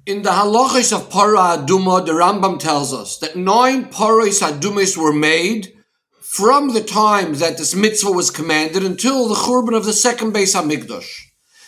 In the halachos of Para Aduma, the Rambam tells us that 9 Paros Adumis were made from the time that this mitzvah was commanded until the Churban of the second Beis HaMikdash.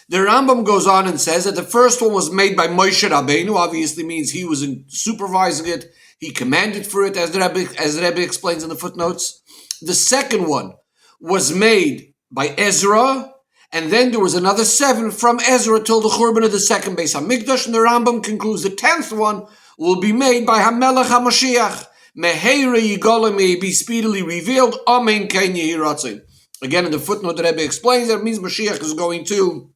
The Rambam goes on and says that the first one was made by Moshe Rabbeinu, obviously means he was supervising it, he commanded for it, as the Rebbe explains in the footnotes. The second one was made by Ezra, and then there was another 7 from Ezra till the Churban of the second Beis HaMikdash, and the Rambam concludes the 10th one will be made by HaMelech HaMashiach. Meheira Yigola, may be speedily revealed. Amen Ken Yehi Ratzon. Again, in the footnote, the Rebbe explains that it means Mashiach is going to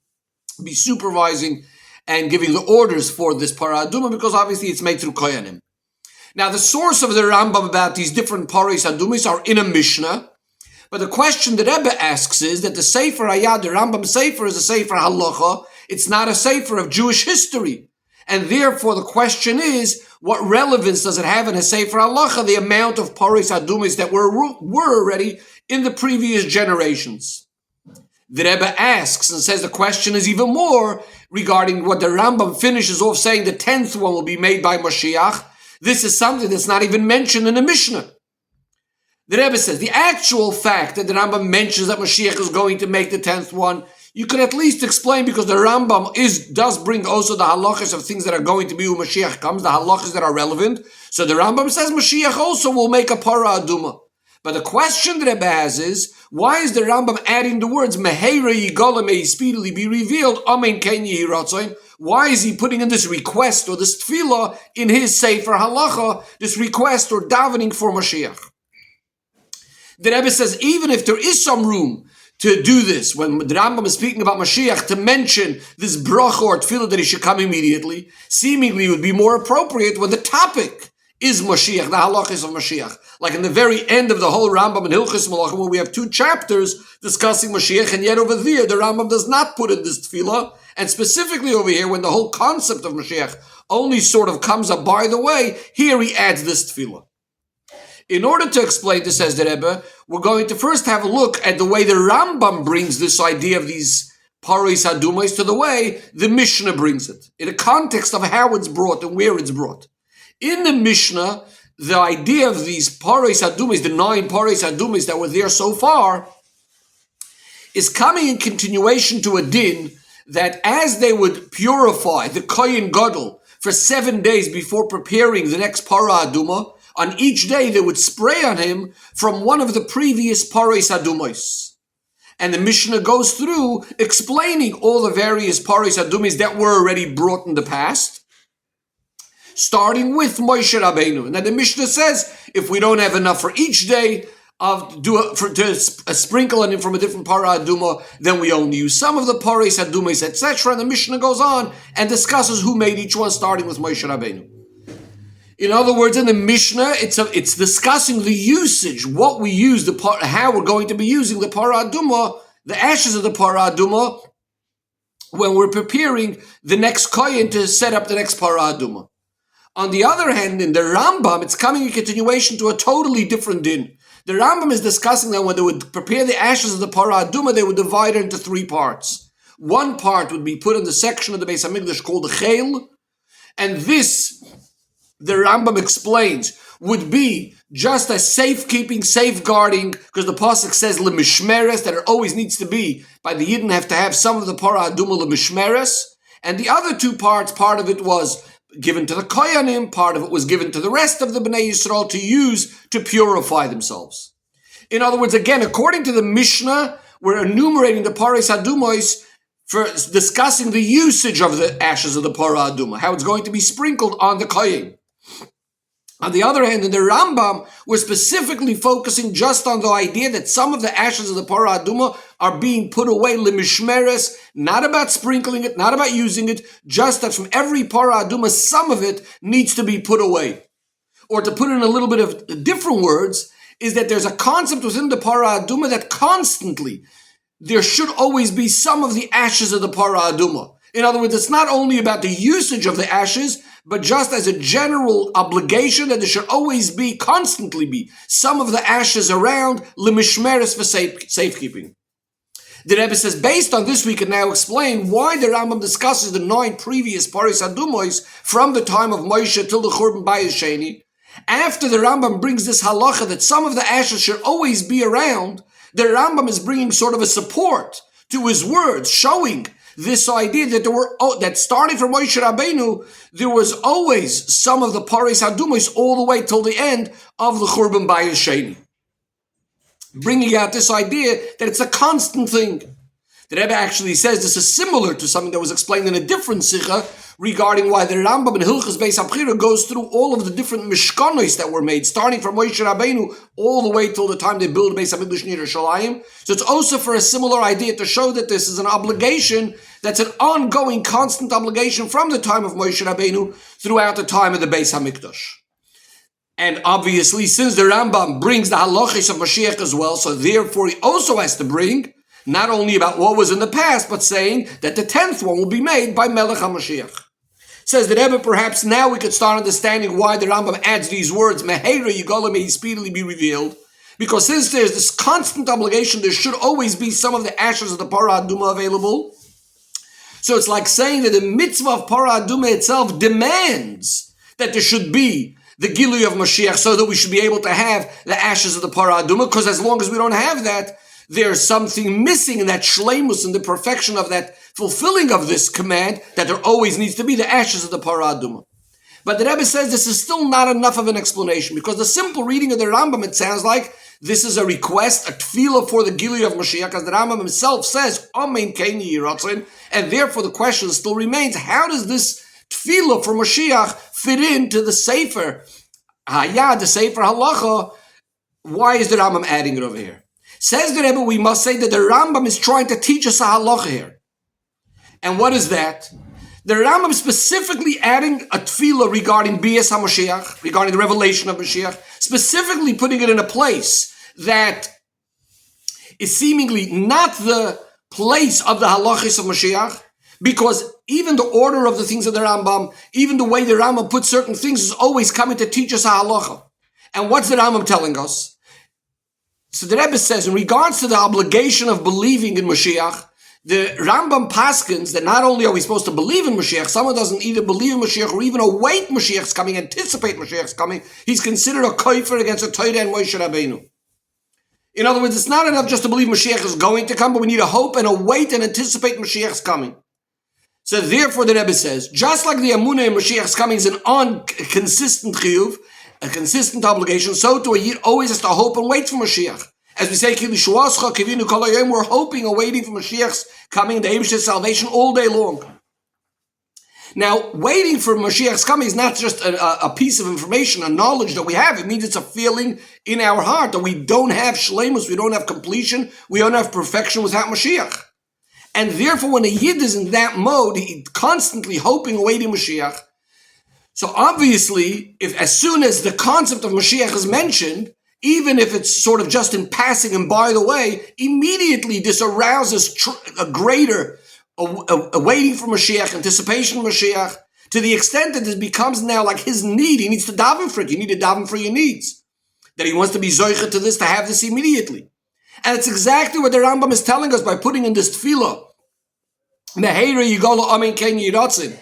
be supervising and giving the orders for this Para Aduma, because obviously it's made through Koyanim. Now, the source of the Rambam about these different Paros Adumis are in a Mishnah, but the question the Rebbe asks is that the Sefer Hayad, the Rambam Sefer, is a Sefer Halacha. It's not a Sefer of Jewish history. And therefore the question is, what relevance does it have in a Sefer Halacha, the amount of Paros Adumis that were already in the previous generations? The Rebbe asks and says the question is even more regarding what the Rambam finishes off saying the 10th one will be made by Mashiach. This is something that's not even mentioned in the Mishnah. The Rebbe says the actual fact that the Rambam mentions that Mashiach is going to make the 10th one, you could at least explain, because the Rambam does bring also the halachas of things that are going to be when Mashiach comes, the halachas that are relevant. So the Rambam says Mashiach also will make a Para Aduma. But the question the Rebbe has is, why is the Rambam adding the words Meheira Yigola, may he speedily be revealed, Amen Ken Yehi Ratzon? Why is he putting in this request or this tefillah in his Sefer Halacha, this request or davening for Mashiach? The Rebbe says even if there is some room to do this, when the Rambam is speaking about Mashiach, to mention this bracha or tefillah that he should come immediately, seemingly would be more appropriate when the topic is Mashiach, the halachas of Mashiach. Like in the very end of the whole Rambam in Hilchos Malachim, where we have 2 chapters discussing Mashiach, and yet over there, the Rambam does not put in this tefillah, and specifically over here, when the whole concept of Mashiach only sort of comes up by the way, here he adds this tefillah. In order to explain this, says the Rebbe, we're going to first have a look at the way the Rambam brings this idea of these Paros Adumos to the way the Mishnah brings it, in the context of how it's brought and where it's brought. In the Mishnah, the idea of these Paros Adumos, the 9 Paros Adumos that were there so far, is coming in continuation to a din that as they would purify the Kohen Gadol for 7 days before preparing the next Para Aduma, on each day they would spray on him from one of the previous Paros Adumos. And the Mishnah goes through explaining all the various Paros Adumis that were already brought in the past, starting with Moshe Rabbeinu. And then the Mishnah says, if we don't have enough for each day to sprinkle on him from a different Para Aduma, then we only use some of the Paros Adumis, etc. And the Mishnah goes on and discusses who made each one, starting with Moshe Rabbeinu. In other words, in the Mishnah, it's discussing the usage, what we use, how we're going to be using the Para Aduma, the ashes of the Para Aduma, when we're preparing the next Kohen to set up the next Para Aduma. On the other hand, in the Rambam, it's coming in continuation to a totally different din. The Rambam is discussing that when they would prepare the ashes of the Para Aduma, they would divide it into 3 parts. One part would be put in the section of the Beis HaMikdash called the Chel, and this, the Rambam explains, would be just a safekeeping, safeguarding, because the pasuk says lemishmeres, that it always needs to be, by the Yidden have to have some of the Para Aduma lemishmeres, and the other 2 parts, part of it was given to the Koyanim, part of it was given to the rest of the Bnei Yisrael to use to purify themselves. In other words, again, according to the Mishnah, we're enumerating the Paros Adumos for discussing the usage of the ashes of the Para Aduma, how it's going to be sprinkled on the Kohen. On the other hand, in the Rambam, we're specifically focusing just on the idea that some of the ashes of the Para Aduma are being put away lemishmeres, not about sprinkling it, not about using it, just that from every Para Aduma, some of it needs to be put away. Or to put in a little bit of different words, is that there's a concept within the Para Aduma that constantly there should always be some of the ashes of the Para Aduma. In other words, it's not only about the usage of the ashes, but just as a general obligation that there should always be, constantly be, some of the ashes around lemishmeres for safekeeping. The Rebbe says, based on this, we can now explain why the Rambam discusses the 9 previous Paris Adumois from the time of Moshe till the Churban Bayis Sheni. After the Rambam brings this halacha that some of the ashes should always be around, the Rambam is bringing sort of a support to his words, showing this idea that that starting from Moshe Rabbeinu, there was always some of the Paris Adumois all the way till the end of the Churban Bayis Sheni. Bringing out this idea that it's a constant thing. The Rebbe actually says this is similar to something that was explained in a different Sikha regarding why the Rambam in Hilchos Beis HaBchira goes through all of the different mishkanos that were made, starting from Moshe Rabbeinu all the way till the time they built Beis HaMikdash in Yerushalayim. So it's also for a similar idea to show that this is an obligation that's an ongoing, constant obligation from the time of Moshe Rabbeinu throughout the time of the Beis HaMikdash. And obviously, since the Rambam brings the halachos of Mashiach as well, so therefore he also has to bring not only about what was in the past, but saying that the 10th one will be made by Melech HaMashiach. Says the Rebbe, perhaps now we could start understanding why the Rambam adds these words, Meheira Yigola, may he speedily be revealed. Because since there's this constant obligation, there should always be some of the ashes of the Parah Aduma available. So it's like saying that the mitzvah of Parah Aduma itself demands that there should be the Gilui of Mashiach, so that we should be able to have the ashes of the Parah Aduma, because as long as we don't have that, there's something missing in that shleimus and the perfection of that fulfilling of this command, that there always needs to be the ashes of the Parah Aduma. But the Rebbe says this is still not enough of an explanation, because the simple reading of the Rambam, it sounds like this is a request, a tefillah for the Gilui of Mashiach, as the Rambam himself says, Amen Keini Yiratzin, and therefore the question still remains, how does this tefillah for Mashiach fit into the Sefer Hayah, the Sefer Halacha? Why is the Rambam adding it over here? Says the Rebbe, we must say that the Rambam is trying to teach us a halacha here. And what is that? The Rambam is specifically adding a tefillah regarding Bias HaMashiach, regarding the revelation of Mashiach, specifically putting it in a place that is seemingly not the place of the halachis of Mashiach, because even the order of the things of the Rambam, even the way the Rambam puts certain things is always coming to teach us a halacha. And what's the Rambam telling us? So the Rebbe says, in regards to the obligation of believing in Mashiach, the Rambam paskins that not only are we supposed to believe in Mashiach, someone doesn't either believe in Mashiach or even await Mashiach's coming, anticipate Mashiach's coming, he's considered a kofer against a Torah and Moshe Rabbeinu. In other words, it's not enough just to believe Mashiach is going to come, but we need to hope and await and anticipate Mashiach's coming. So therefore the Rebbe says, just like the Amunah in Mashiach's coming is an consistent chiyuv, a consistent obligation, so too a Yid always has to hope and wait for Mashiach. As we say, we're hoping and waiting for Mashiach's coming, the Eibish's salvation all day long. Now, waiting for Mashiach's coming is not just a piece of information, a knowledge that we have. It means it's a feeling in our heart that we don't have shleimus, we don't have completion, we don't have perfection without Mashiach. And therefore, when a Yid is in that mode, he's constantly hoping, awaiting Mashiach. So obviously, if as soon as the concept of Mashiach is mentioned, even if it's sort of just in passing and by the way, immediately this arouses a greater waiting for Mashiach, anticipation of Mashiach, to the extent that this becomes now like his need. He needs to daven for it. You need to daven for your needs. That he wants to be zoicha to this, to have this immediately. And it's exactly what the Rambam is telling us by putting in this tefillah. Meheira Yigola Amen Ken Yiratzin.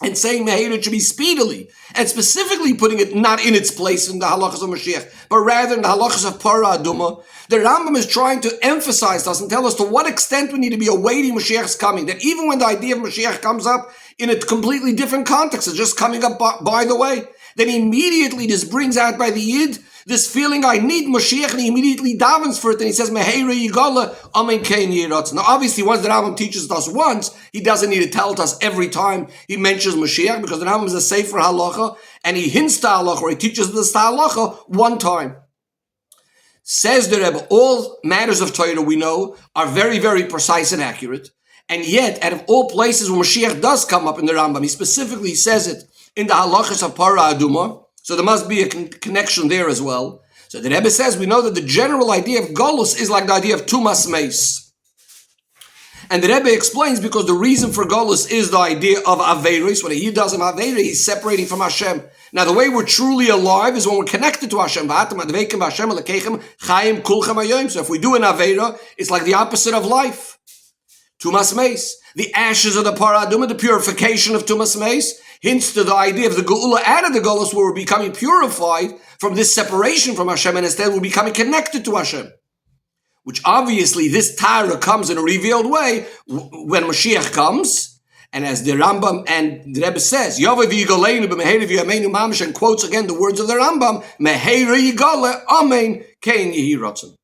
And saying Meheira should be speedily. And specifically putting it not in its place in the halachas of Mashiach, but rather in the halachas of Parah Aduma. The Rambam is trying to emphasize to us and tell us to what extent we need to be awaiting Mashiach's coming. That even when the idea of Mashiach comes up in a completely different context, it's just coming up by the way, then immediately this brings out by the Yid this feeling, I need Mashiach, and he immediately davens for it, and he says, Meheira Yigola, Amen Kein Yiratz. Now obviously once the Rambam teaches us once, he doesn't need to tell it us every time he mentions Mashiach, because the Rambam is a sefer halacha, and he hints to halacha, or he teaches this to halacha one time. Says the Rebbe, all matters of Torah we know are very, very precise and accurate, and yet, out of all places where Mashiach does come up in the Rambam, he specifically says it in the halachas of Parah Aduma, so there must be a connection there as well. So the Rebbe says we know that the general idea of Golus is like the idea of Tumas Meis. And the Rebbe explains because the reason for Golus is the idea of Averis. When he does an Averis, he's separating from Hashem. Now, the way we're truly alive is when we're connected to Hashem. So if we do an Avera, it's like the opposite of life. Tumas Meis. The ashes of the Parah Adumah, the purification of Tumas Meis, hints to the idea of the Geula out of the Golus, where we're becoming purified from this separation from Hashem, and instead we're becoming connected to Hashem. Which obviously this Tara comes in a revealed way when Mashiach comes, and as the Rambam and the Rebbe says, Yovav Yigaleinu b'meheira v'yameinu mamash, and quotes again the words of the Rambam, Meheira Yigale, Amen, Kein Yehi Ratzon.